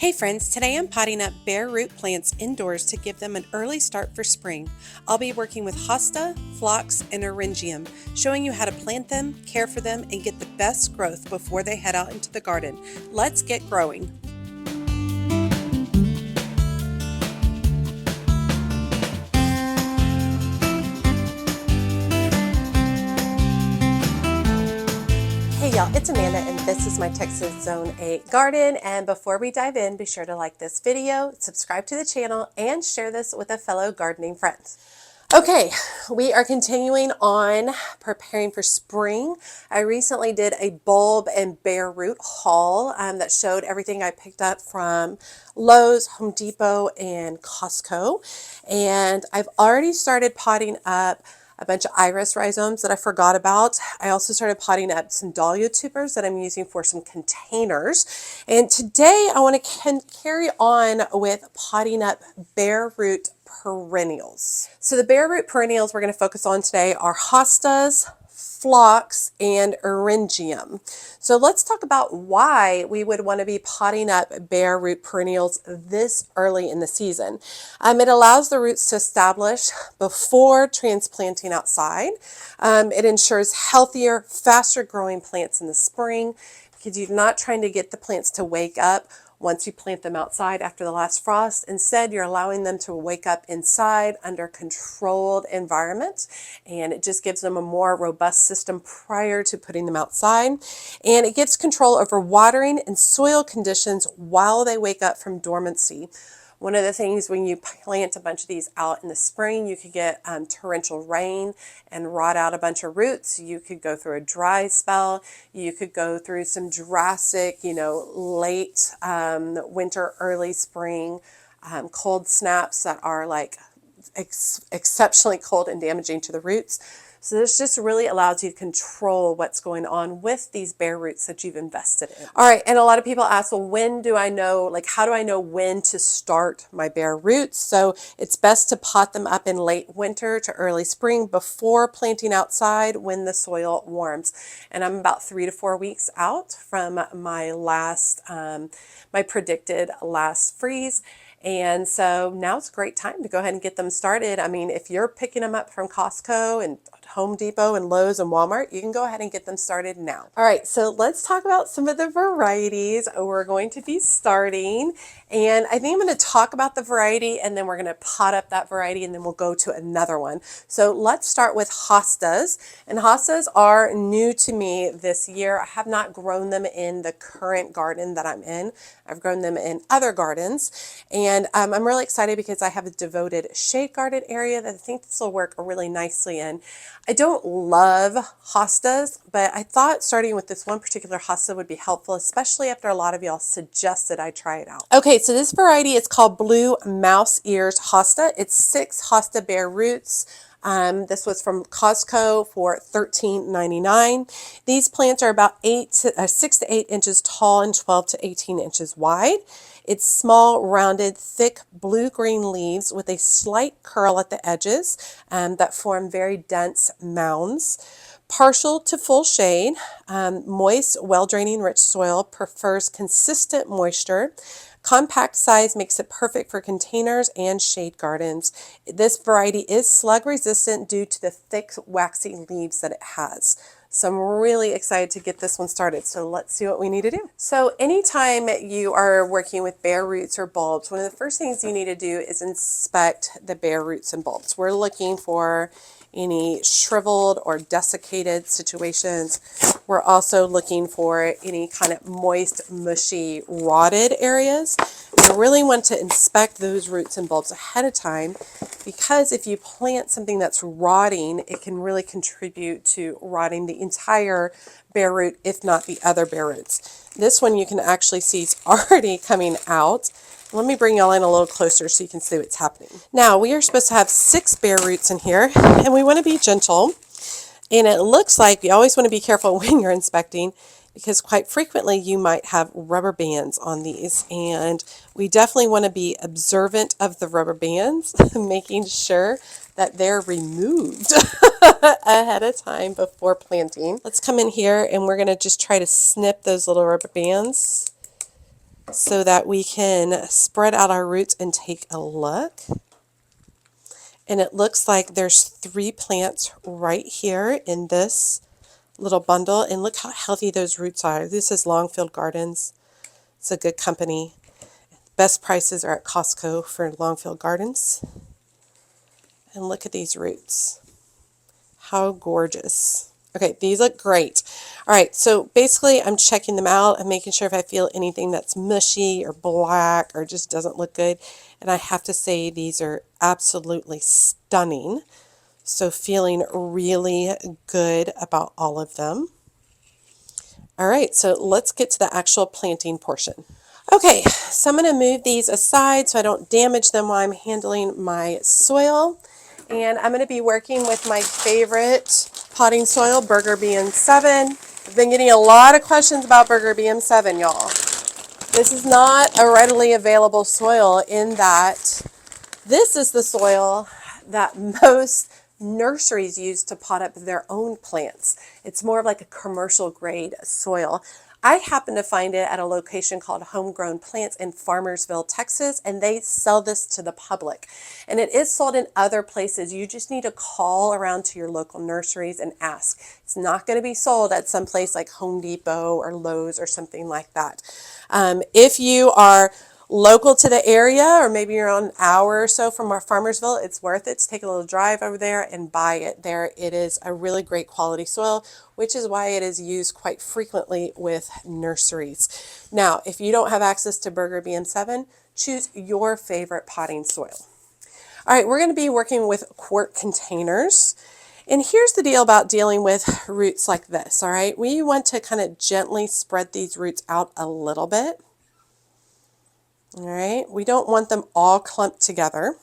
Hey friends, today I'm potting up bare root plants indoors to give them an early start for spring. I'll be working with Hosta, Phlox, and Eryngium, showing you how to plant them, care for them, and get the best growth before they head out into the garden. Let's get growing. Hey y'all, it's Amanda and this is my Texas Zone 8 garden, and before we dive in, be sure to like this video, subscribe to the channel, and share this with a fellow gardening friend. Okay, we are continuing on preparing for spring. I recently did a bulb and bare root haul that showed everything I picked up from Lowe's, Home Depot, and Costco. And I've already started potting up a bunch of iris rhizomes that I forgot about. I also started potting up some dahlia tubers that I'm using for some containers. And today I want to carry on with potting up bare root perennials. So the bare root perennials we're going to focus on today are hostas, phlox, and eryngium. So let's talk about why we would want to be potting up bare root perennials this early in the season. It allows the roots to establish before transplanting outside. It ensures healthier, faster growing plants in the spring because you're not trying to get the plants to wake up once you plant them outside after the last frost. Instead, you're allowing them to wake up inside under controlled environment, and it just gives them a more robust system prior to putting them outside. And it gives control over watering and soil conditions while they wake up from dormancy. One of the things when you plant a bunch of these out in the spring, you could get torrential rain and rot out a bunch of roots. You could go through a dry spell. You could go through some drastic, late winter, early spring cold snaps that are like exceptionally cold and damaging to the roots. So this just really allows you to control what's going on with these bare roots that you've invested in. All right, and a lot of people ask, well, when do I know, how do I know when to start my bare roots? So it's best to pot them up in late winter to early spring before planting outside when the soil warms. And I'm about 3 to 4 weeks out from my last, my predicted last freeze. And so now it's a great time to go ahead and get them started. I mean, if you're picking them up from Costco and Home Depot and Lowe's and Walmart, you can go ahead and get them started now. All right, so let's talk about some of the varieties we're going to be starting. And I think I'm going to talk about the variety and then we're going to pot up that variety and then we'll go to another one. So let's start with hostas. And hostas are new to me this year. I have not grown them in the current garden that I'm in. I've grown them in other gardens. And I'm really excited because I have a devoted shade garden area that I think this will work really nicely in. I don't love hostas, but I thought starting with this one particular hosta would be helpful, especially after a lot of y'all suggested I try it out. Okay, so this variety is called Blue Mouse Ears Hosta. It's 6 hosta bare roots. This was from Costco for $13.99. These plants are about 6 to 8 inches tall and 12 to 18 inches wide. It's small, rounded, thick blue-green leaves with a slight curl at the edges that form very dense mounds. Partial to full shade, moist, well-draining, rich soil, prefers consistent moisture. Compact size makes it perfect for containers and shade gardens. This variety is slug resistant due to the thick, waxy leaves that it has. So I'm really excited to get this one started. So let's see what we need to do. So anytime you are working with bare roots or bulbs, one of the first things you need to do is inspect the bare roots and bulbs. We're looking for any shriveled or desiccated situations. We're also looking for any kind of moist, mushy, rotted areas. You really want to inspect those roots and bulbs ahead of time because if you plant something that's rotting, it can really contribute to rotting the entire bare root, if not the other bare roots. This one you can actually see is already coming out. Let me bring y'all in a little closer so you can see what's happening. Now, we are supposed to have 6 bare roots in here, and we want to be gentle. And it looks like you always want to be careful when you're inspecting because quite frequently you might have rubber bands on these. And we definitely want to be observant of the rubber bands, making sure that they're removed ahead of time before planting. Let's come in here and we're going to just try to snip those little rubber bands. so that we can spread out our roots and take a look. And it looks like there's 3 plants right here in this little bundle. And look how healthy those roots are. This is Longfield Gardens. It's a good company. Best prices are at Costco for Longfield Gardens. And look at these roots. How gorgeous. Okay, these look great. All right, so basically I'm checking them out and making sure if I feel anything that's mushy or black or just doesn't look good. And I have to say these are absolutely stunning. So feeling really good about all of them. All right, so let's get to the actual planting portion. Okay, so I'm going to move these aside so I don't damage them while I'm handling my soil. And I'm going to be working with my favorite potting soil, Burger BM7. I've been getting a lot of questions about Burger BM7, y'all. This is not a readily available soil in that this is the soil that most nurseries use to pot up their own plants. It's more of like a commercial grade soil. I happen to find it at a location called Homegrown Plants in Farmersville, Texas, and they sell this to the public. And it is sold in other places. You just need to call around to your local nurseries and ask. It's not going to be sold at some place like Home Depot or Lowe's or something like that. If you are local to the area, or maybe you're on an hour or so from our Farmersville, it's worth it to take a little drive over there and buy it there. It is a really great quality soil, which is why it is used quite frequently with nurseries. Now, if you don't have access to Burger BM7, choose your favorite potting soil. All right, we're going to be working with quart containers. And here's the deal about dealing with roots like this, all right? We want to kind of gently spread these roots out a little bit. All right, we don't want them all clumped together.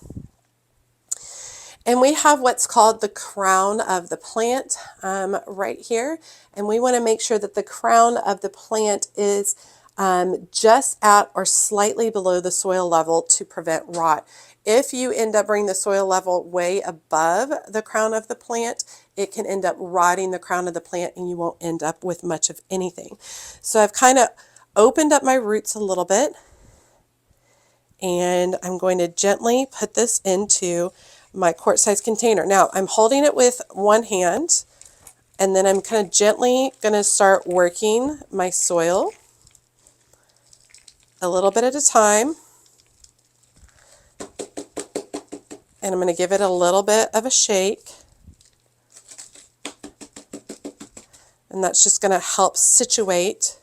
And we have what's called the crown of the plant right here. And we want to make sure that the crown of the plant is just at or slightly below the soil level to prevent rot. If you end up bringing the soil level way above the crown of the plant, it can end up rotting the crown of the plant and you won't end up with much of anything. So I've kind of opened up my roots a little bit. And I'm going to gently put this into my quart-sized container. Now, I'm holding it with one hand, and then I'm kind of gently going to start working my soil a little bit at a time. And I'm going to give it a little bit of a shake. And that's just going to help situate.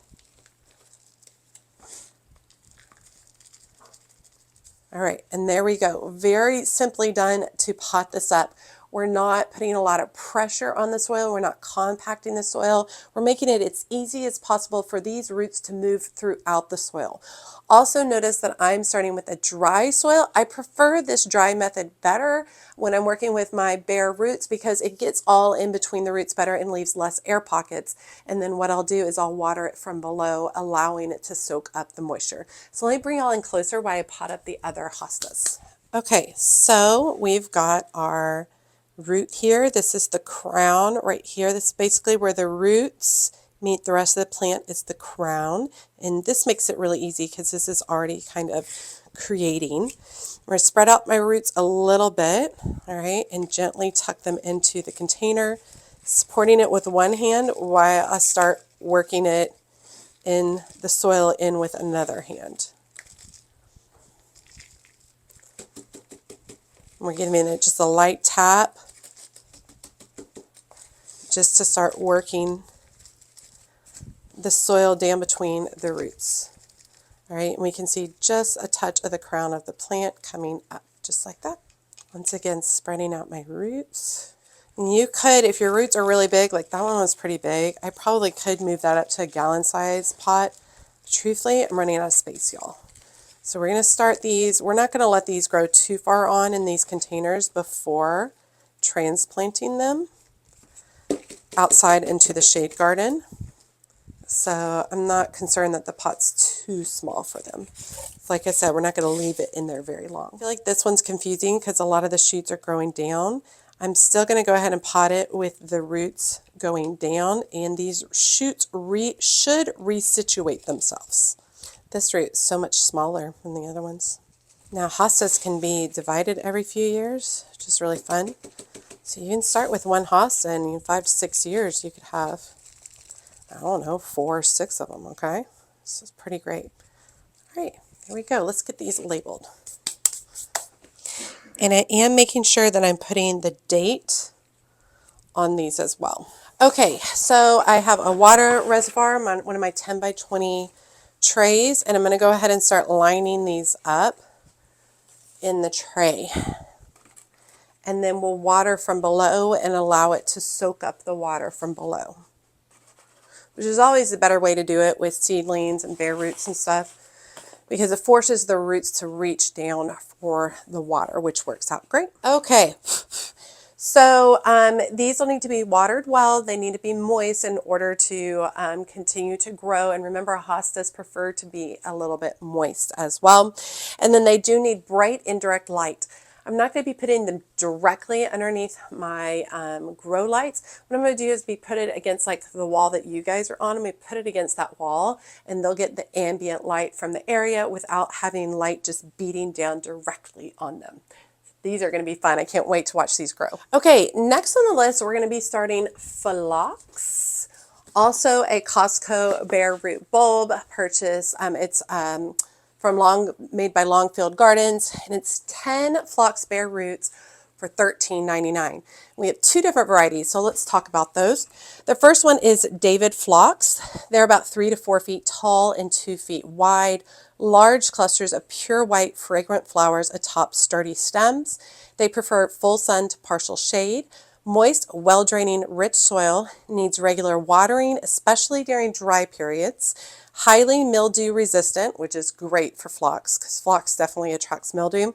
All right, and there we go. Very simply done to pot this up. We're not putting a lot of pressure on the soil. We're not compacting the soil. We're making it as easy as possible for these roots to move throughout the soil. Also notice that I'm starting with a dry soil. I prefer this dry method better when I'm working with my bare roots because it gets all in between the roots better and leaves less air pockets. And then what I'll do is I'll water it from below, allowing it to soak up the moisture. So let me bring y'all in closer while I pot up the other hostas. Okay, so we've got our root here. This is the crown right here. This is basically where the roots meet the rest of the plant is the crown. And this makes it really easy because this is already kind of creating. I'm going to spread out my roots a little bit, all right, and gently tuck them into the container, supporting it with one hand while I start working it in the soil in with another hand. We're giving it just a light tap just to start working the soil down between the roots. All right, and we can see just a touch of the crown of the plant coming up, just like that. Once again, spreading out my roots. And you could, if your roots are really big, like that one was pretty big, I probably could move that up to a gallon-size pot. Truthfully, I'm running out of space, y'all. So we're going to start these. We're not going to let these grow too far on in these containers before transplanting them outside into the shade garden. So I'm not concerned that the pot's too small for them. Like I said, we're not going to leave it in there very long. I feel like this one's confusing because a lot of the shoots are growing down. I'm still going to go ahead and pot it with the roots going down, and these shoots should resituate themselves. This root is so much smaller than the other ones. Now, hostas can be divided every few years, which is really fun. So you can start with one hosta, and in 5 to 6 years, you could have, I don't know, 4 or 6 of them, okay? This is pretty great. All right, here we go. Let's get these labeled. And I am making sure that I'm putting the date on these as well. Okay, so I have a water reservoir on one of my 10 by 20 trays, and I'm going to go ahead and start lining these up in the tray. And then we'll water from below and allow it to soak up the water from below, which is always a better way to do it with seedlings and bare roots and stuff, because it forces the roots to reach down for the water, which works out great. Okay. So these will need to be watered well. They need to be moist in order to continue to grow. And remember, hostas prefer to be a little bit moist as well. And then they do need bright indirect light. I'm not going to be putting them directly underneath my grow lights. What I'm going to do is put it against like the wall that you guys are on. I'm going to put it against that wall, and they'll get the ambient light from the area without having light just beating down directly on them. These are going to be fun. I can't wait to watch these grow. Okay, next on the list, we're going to be starting Phlox. Also a Costco bare root bulb purchase. It's made by Longfield Gardens, and it's 10 Phlox bare roots for $13.99. We have 2 different varieties, so let's talk about those. The first one is David Phlox. They're about 3 to 4 feet tall and 2 feet wide. Large clusters of pure white fragrant flowers atop sturdy stems. They prefer full sun to partial shade. Moist, well-draining, rich soil, needs regular watering, especially during dry periods. Highly mildew resistant, which is great for phlox, because phlox definitely attracts mildew,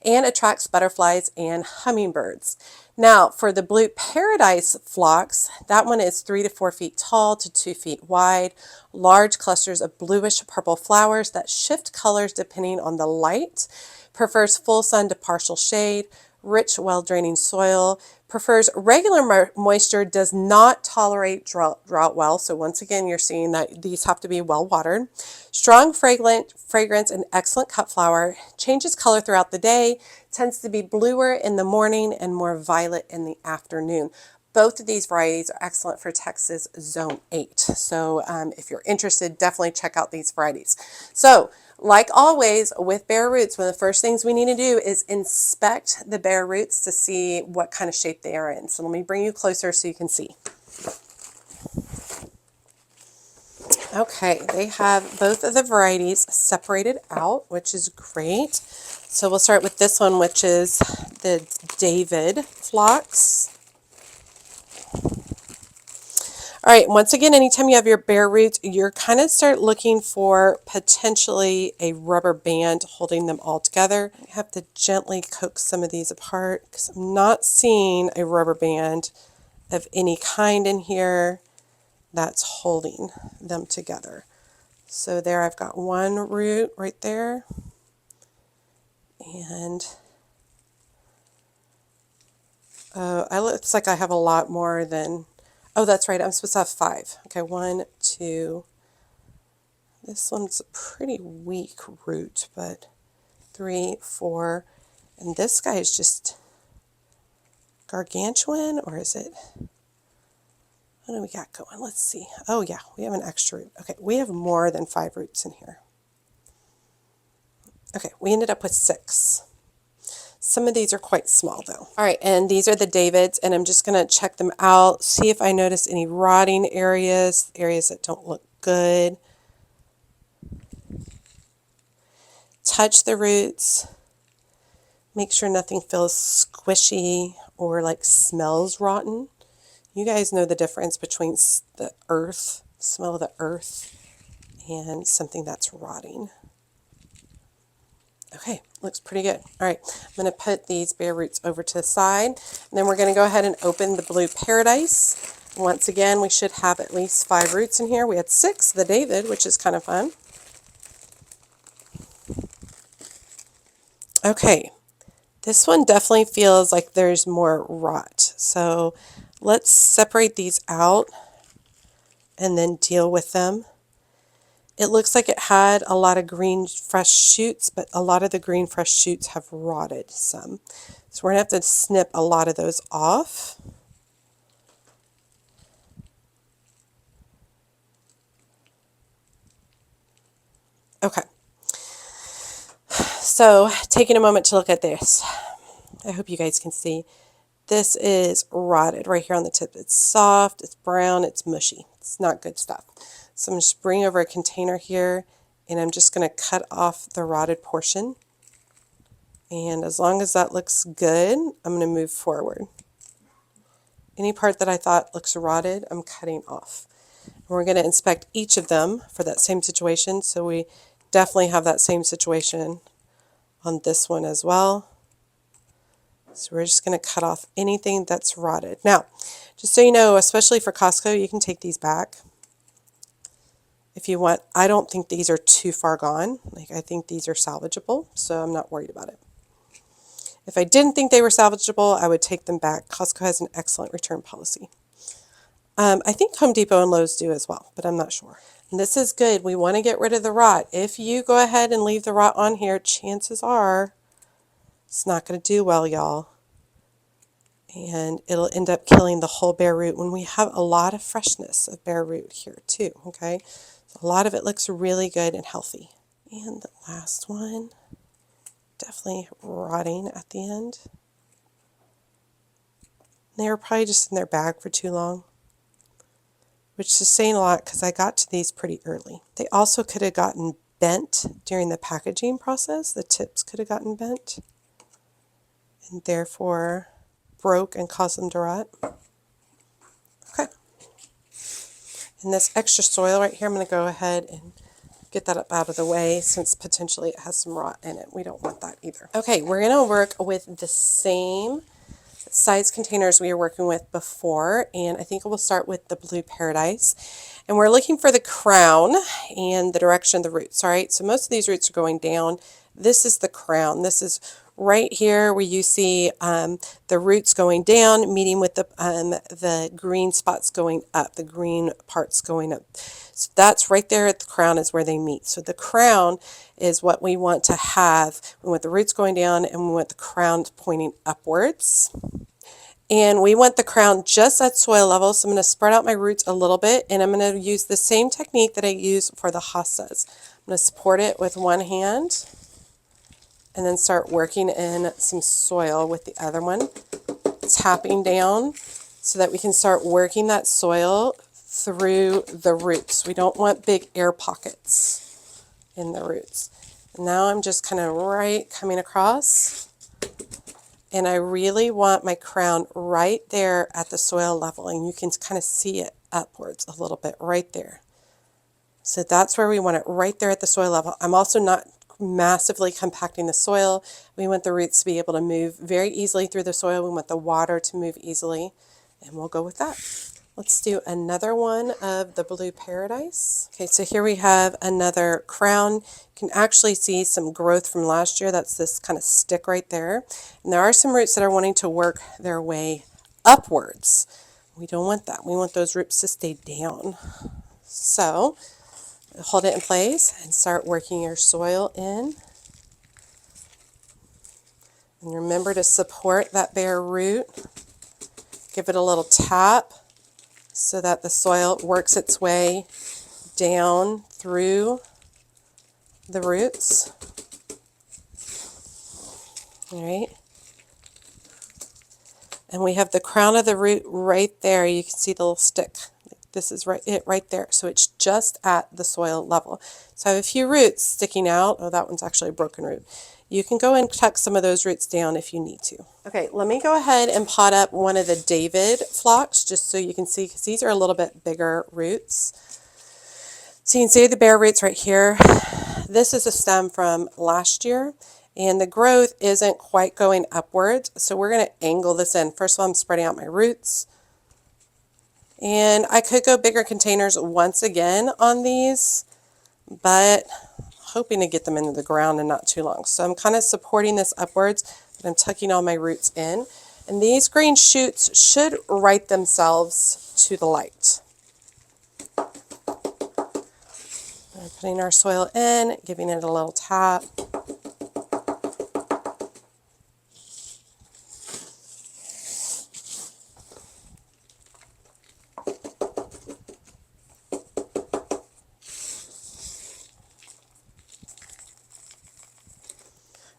and attracts butterflies and hummingbirds. Now, for the Blue Paradise phlox, that one is 3 to 4 feet tall to 2 feet wide. Large clusters of bluish purple flowers that shift colors depending on the light. Prefers full sun to partial shade. Rich, well-draining soil. Prefers regular moisture, does not tolerate drought well. So once again, you're seeing that these have to be well watered. Strong fragrance and excellent cut flower. Changes color throughout the day. Tends to be bluer in the morning and more violet in the afternoon. Both of these varieties are excellent for Texas Zone 8. So if you're interested, definitely check out these varieties. So like always with bare roots, one of the first things we need to do is inspect the bare roots to see what kind of shape they are in. So let me bring you closer so you can see. Okay, they have both of the varieties separated out, which is great. So we'll start with this one, which is the David Phlox. All right, once again, anytime you have your bare roots, you're kind of start looking for potentially a rubber band holding them all together. You have to gently coax some of these apart because I'm not seeing a rubber band of any kind in here that's holding them together. So there I've got one root right there. And it looks like I have a lot more than... Oh, that's right. I'm supposed to have 5. Okay, 1, 2. This one's a pretty weak root, but 3, 4. And this guy is just gargantuan, or is it? What do we got going? Let's see. Oh, yeah, we have an extra root. Okay, we have more than 5 roots in here. Okay, we ended up with 6. Some of these are quite small though. All right, and these are the Davids, and I'm just going to check them out, see if I notice any rotting areas, areas that don't look good. Touch the roots. Make sure nothing feels squishy or like smells rotten. You guys know the difference between the earth, smell of the earth, and something that's rotting. Okay, looks pretty good. All right, I'm going to put these bare roots over to the side, and then we're going to go ahead and open the Blue Paradise. Once again, we should have at least 5 roots in here. We had 6, the David, which is kind of fun. Okay, this one definitely feels like there's more rot. So let's separate these out and then deal with them. It looks like it had a lot of green fresh shoots, but a lot of the green fresh shoots have rotted some. So we're going to have to snip a lot of those off. Okay. So taking a moment to look at this. I hope you guys can see. This is rotted right here on the tip. It's soft, it's brown, it's mushy. It's not good stuff. So I'm just bringing over a container here, and I'm just going to cut off the rotted portion. And as long as that looks good, I'm going to move forward. Any part that I thought looks rotted, I'm cutting off. And we're going to inspect each of them for that same situation. So we definitely have that same situation on this one as well. So we're just going to cut off anything that's rotted. Now, just so you know, especially for Costco, you can take these back if you want. I don't think these are too far gone. Like, I think these are salvageable, so I'm not worried about it. If I didn't think they were salvageable, I would take them back. Costco has an excellent return policy. I think Home Depot and Lowe's do as well, but I'm not sure. And this is good. We want to get rid of the rot. If you go ahead and leave the rot on here, chances are it's not going to do well, y'all. And it'll end up killing the whole bare root when we have a lot of freshness of bare root here too, okay? So a lot of it looks really good and healthy. And the last one, definitely rotting at the end. They were probably just in their bag for too long, which is saying a lot because I got to these pretty early. They also could have gotten bent during the packaging process. The tips could have gotten bent and therefore broke and caused them to rot. Okay. And this extra soil right here, I'm going to go ahead and get that up out of the way since potentially it has some rot in it. We don't want that either. Okay, we're going to work with the same size containers we were working with before, and I think we'll start with the Blue Paradise. And we're looking for the crown and the direction of the roots, all right? So most of these roots are going down. This is the crown. This is right here where you see the roots going down, meeting with the green spots going up, the green parts going up. So that's right there at the crown is where they meet. So the crown is what we want to have. We want the roots going down and we want the crown pointing upwards. And we want the crown just at soil level. So I'm going to spread out my roots a little bit, and I'm going to use the same technique that I use for the hostas. I'm going to support it with one hand and then start working in some soil with the other one, tapping down so that we can start working that soil through the roots. We don't want big air pockets in the roots. And now I'm just kind of coming across, and I really want my crown right there at the soil level, and you can kind of see it upwards a little bit right there. So that's where we want it, right there at the soil level. I'm also not massively compacting the soil. We want the roots to be able to move very easily through the soil. We want the water to move easily, and we'll go with that. Let's do another one of the Blue Paradise. Okay, so here we have another crown. You can actually see some growth from last year. That's this kind of stick right there. And there are some roots that are wanting to work their way upwards. We don't want that. We want those roots to stay down. So hold it in place and start working your soil in. And remember to support that bare root. Give it a little tap so that the soil works its way down through the roots. All right. And we have the crown of the root right there. You can see the little stick. This is right there. So it's just at the soil level. So I have a few roots sticking out. Oh, that one's actually a broken root. You can go and tuck some of those roots down if you need to. Okay, let me go ahead and pot up one of the David phlox just so you can see, because these are a little bit bigger roots. So you can see the bare roots right here. This is a stem from last year, and the growth isn't quite going upwards. So we're going to angle this in. First of all, I'm spreading out my roots. And I could go bigger containers once again on these, but hoping to get them into the ground in not too long. So I'm kind of supporting this upwards, but I'm tucking all my roots in. And these green shoots should right themselves to the light. All And putting our soil in, giving it a little tap.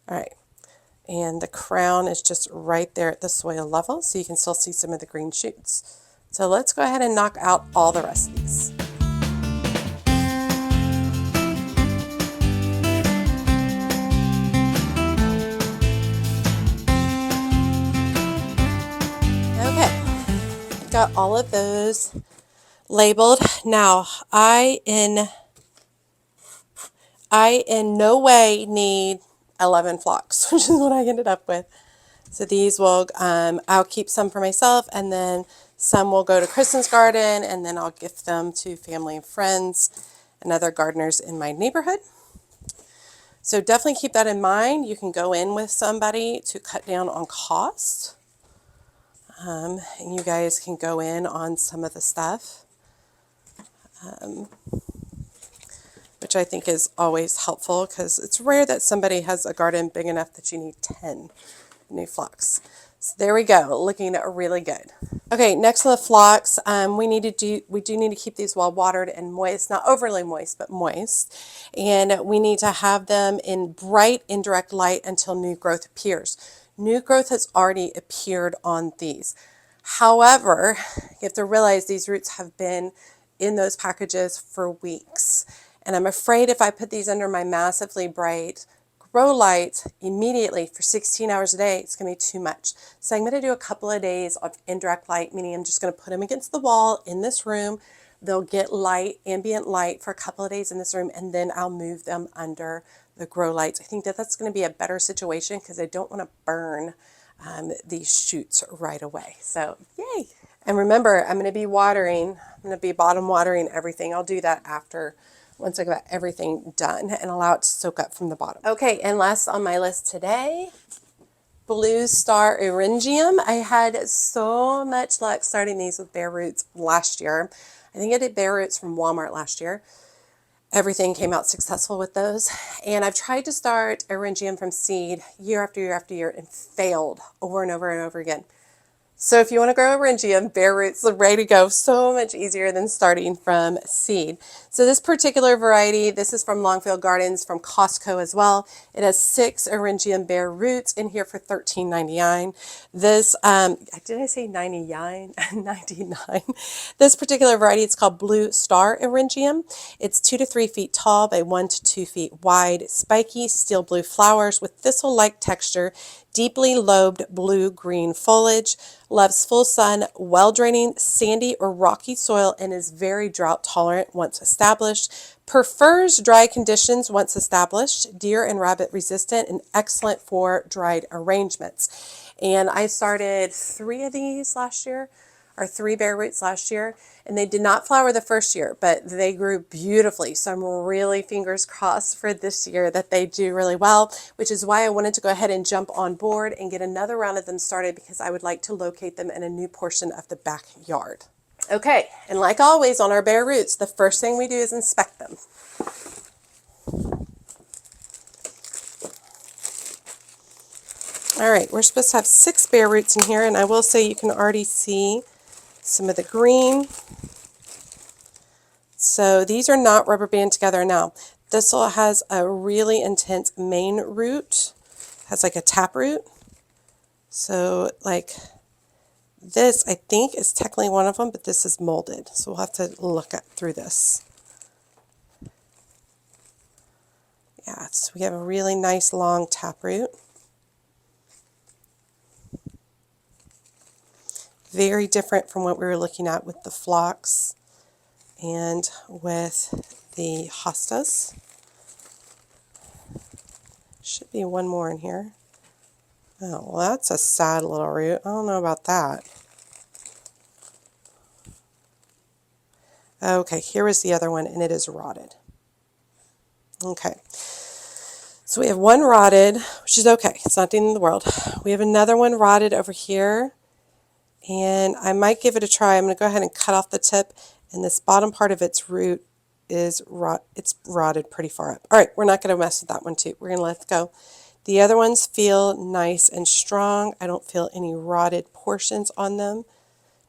All right, and the crown is just right there at the soil level, so you can still see some of the green shoots. So let's go ahead and knock out all the rest of these. Okay, got all of those labeled. Now, I in no way need 11 phlox, which is what I ended up with. So these will, I'll keep some for myself, and then some will go to Kristen's garden, and then I'll gift them to family and friends and other gardeners in my neighborhood. So definitely keep that in mind. You can go in with somebody to cut down on cost. And you guys can go in on some of the stuff, which I think is always helpful, because it's rare that somebody has a garden big enough that you need 10 new phlox. So there we go, looking really good. Okay, next on the phlox, we do need to keep these well watered and moist, not overly moist, but moist. And we need to have them in bright indirect light until new growth appears. New growth has already appeared on these. However, you have to realize these roots have been in those packages for weeks. And I'm afraid if I put these under my massively bright grow light immediately for 16 hours a day, it's going to be too much. So I'm going to do a couple of days of indirect light, meaning I'm just going to put them against the wall in this room. They'll get light, ambient light for a couple of days in this room, and then I'll move them under the grow lights. I think that that's going to be a better situation, because I don't want to burn these shoots right away. So yay. And remember, I'm going to be bottom watering everything. I'll do that after, once I got everything done, and allow it to soak up from the bottom. Okay, and last on my list today, Phlox Eryngium. I had so much luck starting these with bare roots last year. I think I did bare roots from Walmart last year. Everything came out successful with those. And I've tried to start Eryngium from seed year after year after year and failed over and over and over again. So if you want to grow Eryngium, bare roots are ready to go. So much easier than starting from seed. So this particular variety, this is from Longfield Gardens from Costco as well. It has 6 Eryngium bare roots in here for $13.99. This, did I say 99? 99. This particular variety, it's called Blue Star Eryngium. It's 2 to 3 feet tall by 1 to 2 feet wide, spiky steel blue flowers with thistle-like texture, deeply lobed blue-green foliage, loves full sun, well-draining, sandy or rocky soil, and is very drought-tolerant once established, prefers dry conditions once established, deer and rabbit resistant, and excellent for dried arrangements. And I started 3 of these last year, or 3 bare roots last year, and they did not flower the first year, but they grew beautifully. So I'm really fingers crossed for this year that they do really well, which is why I wanted to go ahead and jump on board and get another round of them started, because I would like to locate them in a new portion of the backyard. Okay, and like always on our bare roots, the first thing we do is inspect them. All right, we're supposed to have 6 bare roots in here, and I will say you can already see some of the green. So these are not rubber band together now. This one has a really intense main root, has like a tap root. So like this, I think, is technically one of them, but this is molded. So we'll have to look through this. Yeah, so we have a really nice long tap root. Very different from what we were looking at with the phlox and with the hostas. Should be one more in here. Oh, well, that's a sad little root. I don't know about that. Okay, here was the other one, and it is rotted. Okay, so we have one rotted, which is okay. It's not the end of the world. We have another one rotted over here, and I might give it a try. I'm going to go ahead and cut off the tip, and this bottom part of its root is it's rotted pretty far up. All right, we're not going to mess with that one too. We're going to let it go. The other ones feel nice and strong. I don't feel any rotted portions on them.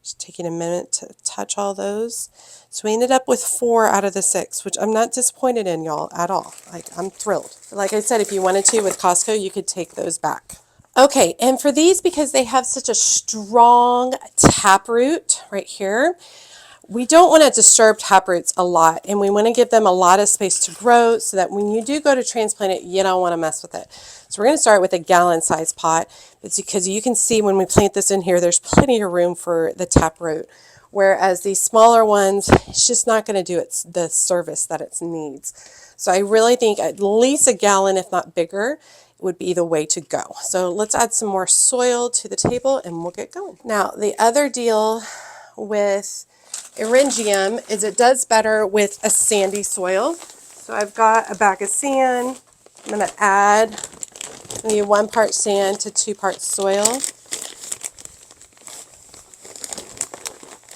Just taking a minute to touch all those. So we ended up with 4 out of the 6, which I'm not disappointed in, y'all, at all. Like, I'm thrilled. Like I said, if you wanted to with Costco, you could take those back. Okay, and for these, because they have such a strong taproot right here, we don't want to disturb taproots a lot, and we want to give them a lot of space to grow so that when you do go to transplant it, you don't want to mess with it. So we're going to start with a gallon-sized pot. It's because you can see when we plant this in here, there's plenty of room for the taproot. Whereas these smaller ones, it's just not going to do the service that it needs. So I really think at least a gallon, if not bigger, would be the way to go. So let's add some more soil to the table and we'll get going. Now, the other deal with Eryngium is it does better with a sandy soil. So I've got a bag of sand. I'm going to add maybe 1 part sand to 2 parts soil.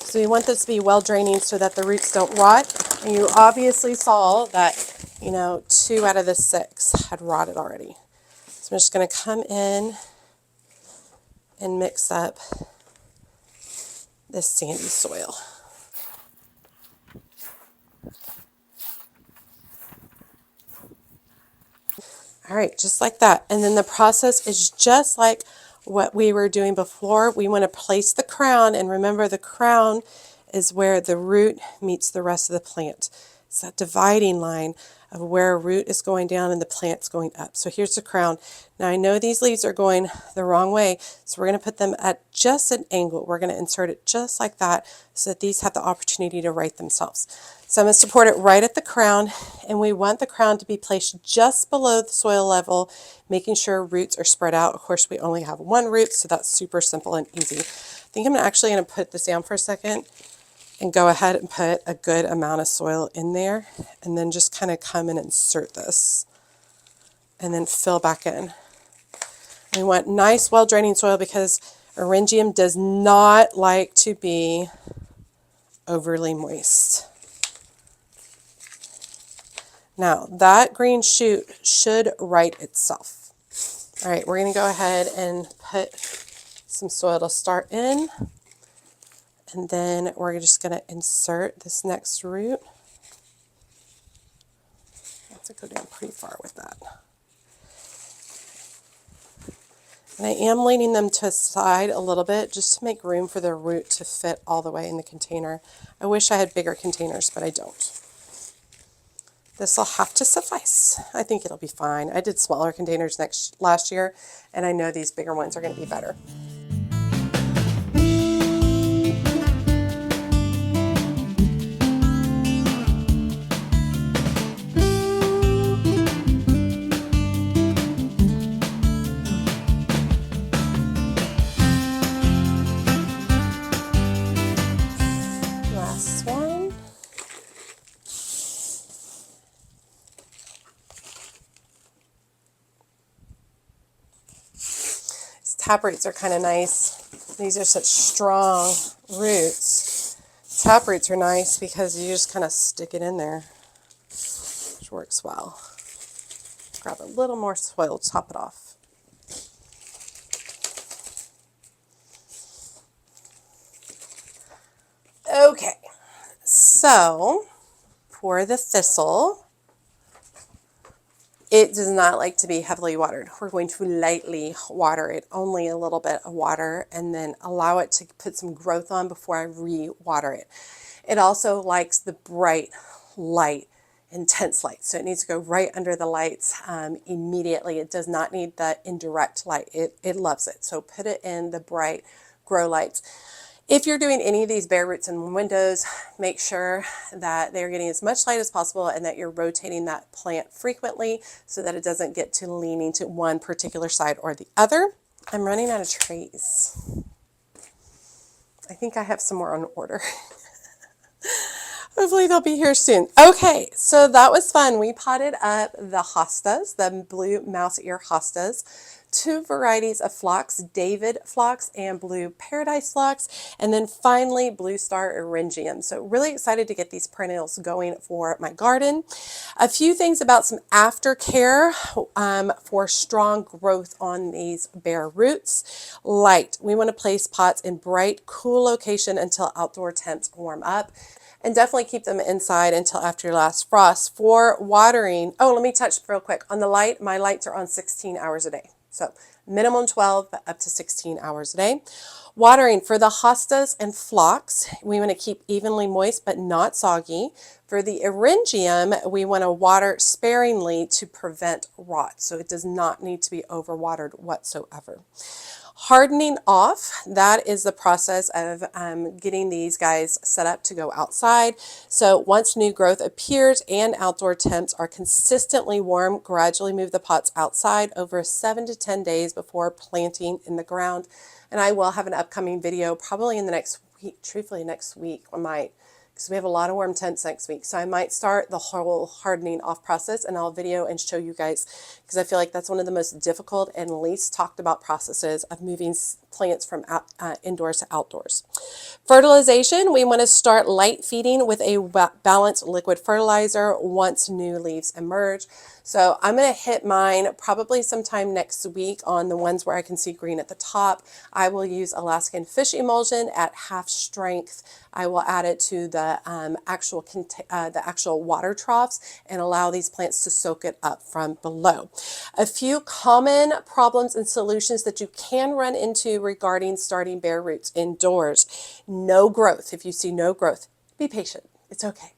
So you want this to be well draining so that the roots don't rot. And you obviously saw that, 2 out of the 6 had rotted already. So I'm just going to come in and mix up this sandy soil. All right, just like that. And then the process is just like what we were doing before. We want to place the crown, and remember the crown is where the root meets the rest of the plant. It's that dividing line of where a root is going down and the plant's going up. So here's the crown. Now I know these leaves are going the wrong way, so we're going to put them at just an angle. We're going to insert it just like that so that these have the opportunity to right themselves. So I'm going to support it right at the crown, and we want the crown to be placed just below the soil level, making sure roots are spread out. Of course, we only have 1 root, so that's super simple and easy. I think I'm actually going to put this down for a second and go ahead and put a good amount of soil in there, and then just kind of come and insert this, and then fill back in. We want nice, well-draining soil because Eryngium does not like to be overly moist. Now, that green shoot should right itself. All right, we're going to go ahead and put some soil to start in. And then we're just going to insert this next root. I have to go down pretty far with that. And I am leaning them to the side a little bit just to make room for the root to fit all the way in the container. I wish I had bigger containers, but I don't. This will have to suffice. I think it'll be fine. I did smaller containers last year, and I know these bigger ones are going to be better. Last one. Taproots are kind of nice. These are such strong roots. Taproots are nice because you just kind of stick it in there, which works well. Grab a little more soil, top it off. Okay, so for the thistle, it does not like to be heavily watered. We're going to lightly water it, only a little bit of water, and then allow it to put some growth on before I re-water it. It also likes the bright light, intense light. So it needs to go right under the lights immediately. It does not need the indirect light. It loves it. So put it in the bright grow lights. If you're doing any of these bare roots and windows, make sure that they're getting as much light as possible and that you're rotating that plant frequently so that it doesn't get to leaning to one particular side or the other. I'm running out of trays. I think I have some more on order. Hopefully they'll be here soon. Okay, so that was fun. We potted up the hostas, the blue mouse ear hostas, two varieties of phlox, David phlox and blue paradise phlox, and then finally blue star eryngium. So really excited to get these perennials going for my garden. A few things about some aftercare for strong growth on these bare roots. Light. We want to place pots in bright, cool location until outdoor temps warm up. And definitely keep them inside until after your last frost. For watering, oh, let me touch real quick on the light. My lights are on 16 hours a day. So minimum 12, but up to 16 hours a day. Watering for the hostas and phlox, we want to keep evenly moist but not soggy. For the eryngium, we want to water sparingly to prevent rot. So it does not need to be overwatered whatsoever. Hardening off, that is the process of getting these guys set up to go outside. So once new growth appears and outdoor temps are consistently warm, gradually move the pots outside over 7 to 10 days before planting in the ground. And I will have an upcoming video probably in the next week, truthfully next week, I might, because we have a lot of warm temps next week. So I might start the whole hardening off process and I'll video and show you guys, because I feel like that's one of the most difficult and least talked about processes of moving plants from indoors to outdoors. Fertilization, we want to start light feeding with a balanced liquid fertilizer once new leaves emerge. So I'm going to hit mine probably sometime next week on the ones where I can see green at the top. I will use Alaskan fish emulsion at half strength. I will add it to the actual water troughs and allow these plants to soak it up from below. A few common problems and solutions that you can run into regarding starting bare roots indoors. No growth. If you see no growth, be patient. It's okay.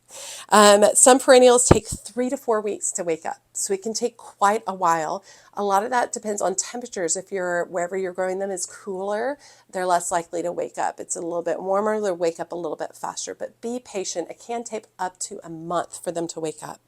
Some perennials take 3 to 4 weeks to wake up, so it can take quite a while. A lot of that depends on temperatures. If wherever you're growing them is cooler, they're less likely to wake up. It's a little bit warmer, they'll wake up a little bit faster, but be patient. It can take up to a month for them to wake up.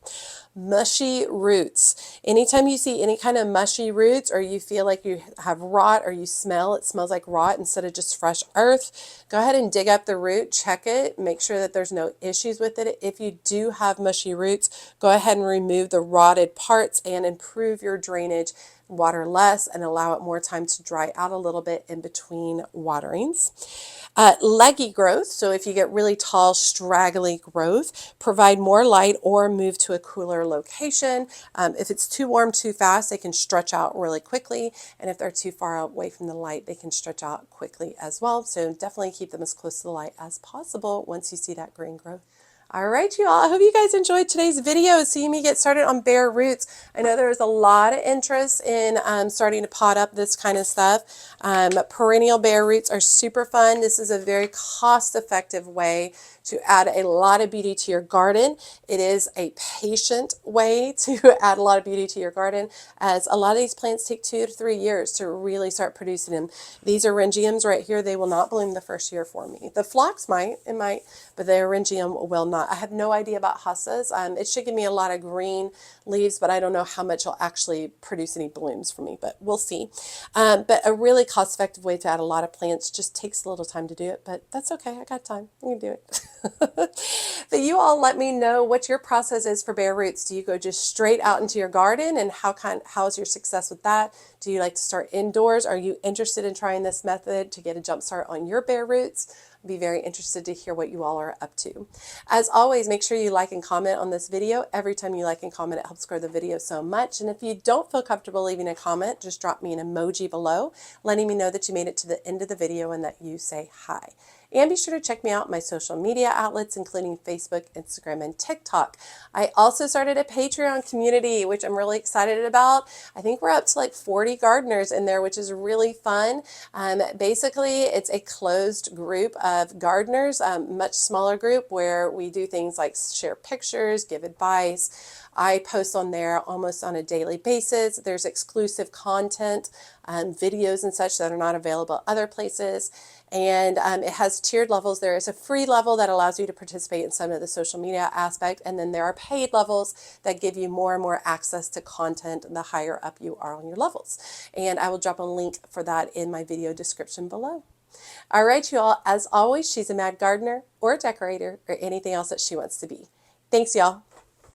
Mushy roots. Anytime you see any kind of mushy roots or you feel like you have rot or you smell, it smells like rot instead of just fresh earth, go ahead and dig up the root, check it, make sure that there's no issues with it. If you do have mushy roots, go ahead and remove the rotted parts and improve your drainage, water less, and allow it more time to dry out a little bit in between waterings. Leggy growth, so if you get really tall, straggly growth, provide more light or move to a cooler location. If it's too warm too fast, they can stretch out really quickly, and if they're too far away from the light, they can stretch out quickly as well. So definitely keep them as close to the light as possible once you see that green growth. All right, you all. I hope you guys enjoyed today's video, seeing me get started on bare roots. I know there's a lot of interest in starting to pot up this kind of stuff. Perennial bare roots are super fun. This is a very cost-effective way to add a lot of beauty to your garden. It is a patient way to add a lot of beauty to your garden, as a lot of these plants take 2 to 3 years to really start producing them. These eryngiums right here, they will not bloom the first year for me. The phlox might, but the eryngium will not. I have no idea about hostas. It should give me a lot of green leaves, but I don't know how much will actually produce any blooms for me, but we'll see. But a really cost-effective way to add a lot of plants. Just takes a little time to do it, but that's okay. I got time. I can do it. But you all let me know what your process is for bare roots. Do you go just straight out into your garden, and how's your success with that? Do you like to start indoors? Are you interested in trying this method to get a jump start on your bare roots? I'd be very interested to hear what you all are up to. As always, make sure you like and comment on this video. Every time you like and comment, it helps grow the video so much. And if you don't feel comfortable leaving a comment, just drop me an emoji below, letting me know that you made it to the end of the video and that you say hi. And be sure to check me out on my social media outlets, including Facebook, Instagram, and TikTok. I also started a Patreon community, which I'm really excited about. I think we're up to like 40 gardeners in there, which is really fun. Basically, it's a closed group of gardeners, much smaller group, where we do things like share pictures, give advice. I post on there almost on a daily basis. There's exclusive content, videos and such that are not available other places. And it has tiered levels. There is a free level that allows you to participate in some of the social media aspect. And then there are paid levels that give you more and more access to content the higher up you are on your levels. And I will drop a link for that in my video description below. All right, you all, as always, she's a mad gardener or a decorator or anything else that she wants to be. Thanks, y'all.